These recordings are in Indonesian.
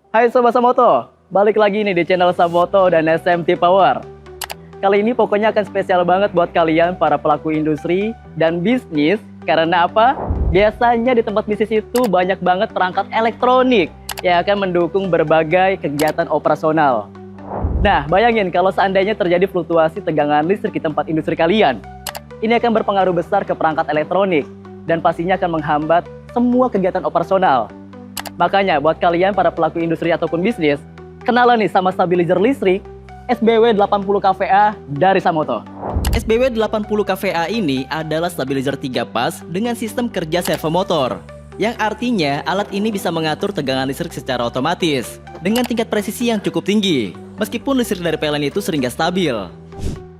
Hai Sobat Samoto, balik lagi nih di channel Samoto dan SMT Power. Kali ini pokoknya akan spesial banget buat kalian para pelaku industri dan bisnis. Karena apa? Biasanya di tempat bisnis itu banyak banget perangkat elektronik yang akan mendukung berbagai kegiatan operasional. Nah, bayangin kalau seandainya terjadi fluktuasi tegangan listrik di tempat industri kalian. Ini akan berpengaruh besar ke perangkat elektronik dan pastinya akan menghambat semua kegiatan operasional. Makanya buat kalian para pelaku industri ataupun bisnis, kenalan nih sama stabilizer listrik SBW 80 kVA dari Samoto. SBW 80 kVA ini adalah stabilizer 3 pas dengan sistem kerja servo motor, yang artinya alat ini bisa mengatur tegangan listrik secara otomatis dengan tingkat presisi yang cukup tinggi, meskipun listrik dari PLN itu sering gak stabil.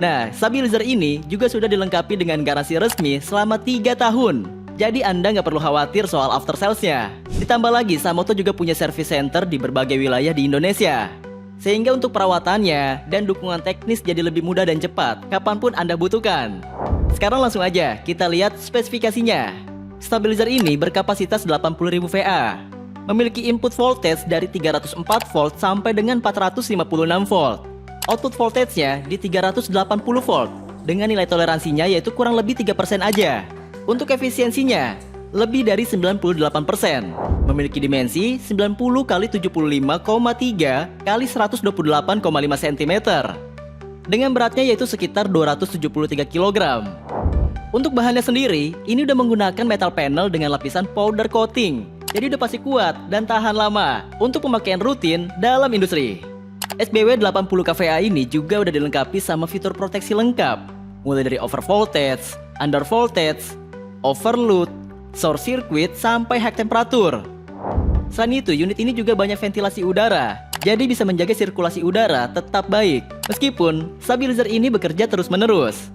Nah, stabilizer ini juga sudah dilengkapi dengan garansi resmi selama 3 tahun. Jadi Anda nggak perlu khawatir soal after sales-nya. Ditambah lagi, Samoto juga punya service center di berbagai wilayah di Indonesia. Sehingga untuk perawatannya dan dukungan teknis jadi lebih mudah dan cepat kapanpun Anda butuhkan. Sekarang langsung aja kita lihat spesifikasinya. Stabilizer ini berkapasitas 80.000 VA. Memiliki input voltage dari 304 volt sampai dengan 456 volt. Output voltage-nya di 380 volt. Dengan nilai toleransinya yaitu kurang lebih 3% aja. Untuk efisiensinya, lebih dari 98%. Memiliki dimensi 90 x 75,3 x 128,5 cm. Dengan beratnya yaitu sekitar 273 kg. Untuk bahannya sendiri, ini udah menggunakan metal panel dengan lapisan powder coating. Jadi udah pasti kuat dan tahan lama untuk pemakaian rutin dalam industri. SBW 80 kVA ini juga udah dilengkapi sama fitur proteksi lengkap. Mulai dari over voltage, under voltage, overload, short circuit, sampai high temperatur. Selain itu, unit ini juga banyak ventilasi udara, jadi bisa menjaga sirkulasi udara tetap baik, meskipun stabilizer ini bekerja terus-menerus.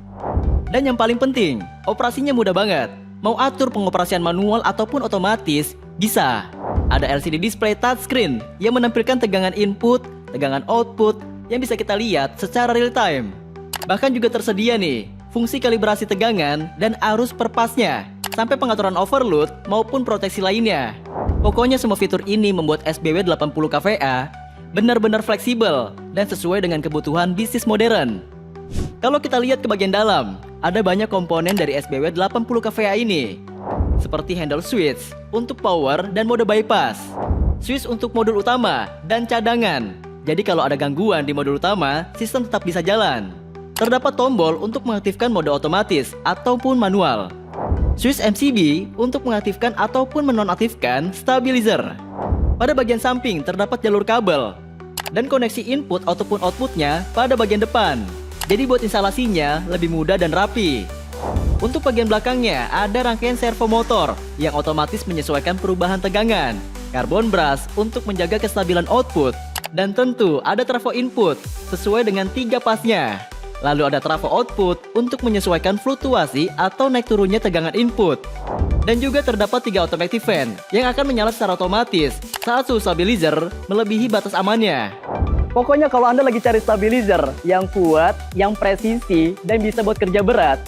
Dan yang paling penting, operasinya mudah banget. Mau atur pengoperasian manual ataupun otomatis, bisa. Ada LCD display touchscreen yang menampilkan tegangan input, tegangan output, yang bisa kita lihat secara real time. Bahkan juga tersedia nih fungsi kalibrasi tegangan dan arus per pasnya, sampai pengaturan overload maupun proteksi lainnya. Pokoknya semua fitur ini membuat SBW 80 kVA benar-benar fleksibel dan sesuai dengan kebutuhan bisnis modern. Kalau kita lihat ke bagian dalam, ada banyak komponen dari SBW 80 kVA ini, seperti handle switch untuk power dan mode bypass, switch untuk modul utama dan cadangan. Jadi kalau ada gangguan di modul utama, sistem tetap bisa jalan. Terdapat tombol untuk mengaktifkan mode otomatis ataupun manual. Switch MCB untuk mengaktifkan ataupun menonaktifkan stabilizer. Pada bagian samping terdapat jalur kabel dan koneksi input ataupun outputnya pada bagian depan. Jadi buat instalasinya lebih mudah dan rapi. Untuk bagian belakangnya ada rangkaian servo motor yang otomatis menyesuaikan perubahan tegangan, carbon brush untuk menjaga kestabilan output, dan tentu ada trafo input sesuai dengan 3 pasnya. Lalu ada trafo output untuk menyesuaikan fluktuasi atau naik turunnya tegangan input. Dan juga terdapat 3 automatic fan yang akan menyala secara otomatis saat suhu stabilizer melebihi batas amannya. Pokoknya kalau Anda lagi cari stabilizer yang kuat, yang presisi, dan bisa buat kerja berat,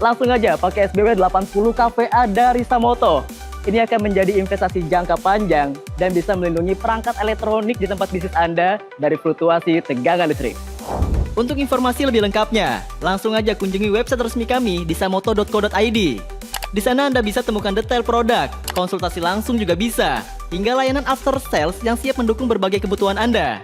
langsung aja pakai SBW 80 kVA dari Samoto. Ini akan menjadi investasi jangka panjang dan bisa melindungi perangkat elektronik di tempat bisnis Anda dari fluktuasi tegangan listrik. Untuk informasi lebih lengkapnya, langsung aja kunjungi website resmi kami di samoto.co.id. Di sana Anda bisa temukan detail produk, konsultasi langsung juga bisa, hingga layanan after sales yang siap mendukung berbagai kebutuhan Anda.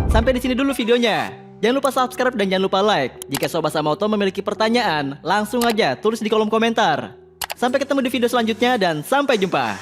Sampai di sini dulu videonya. Jangan lupa subscribe dan jangan lupa like. Jika Sobat Samoto memiliki pertanyaan, langsung aja tulis di kolom komentar. Sampai ketemu di video selanjutnya dan sampai jumpa.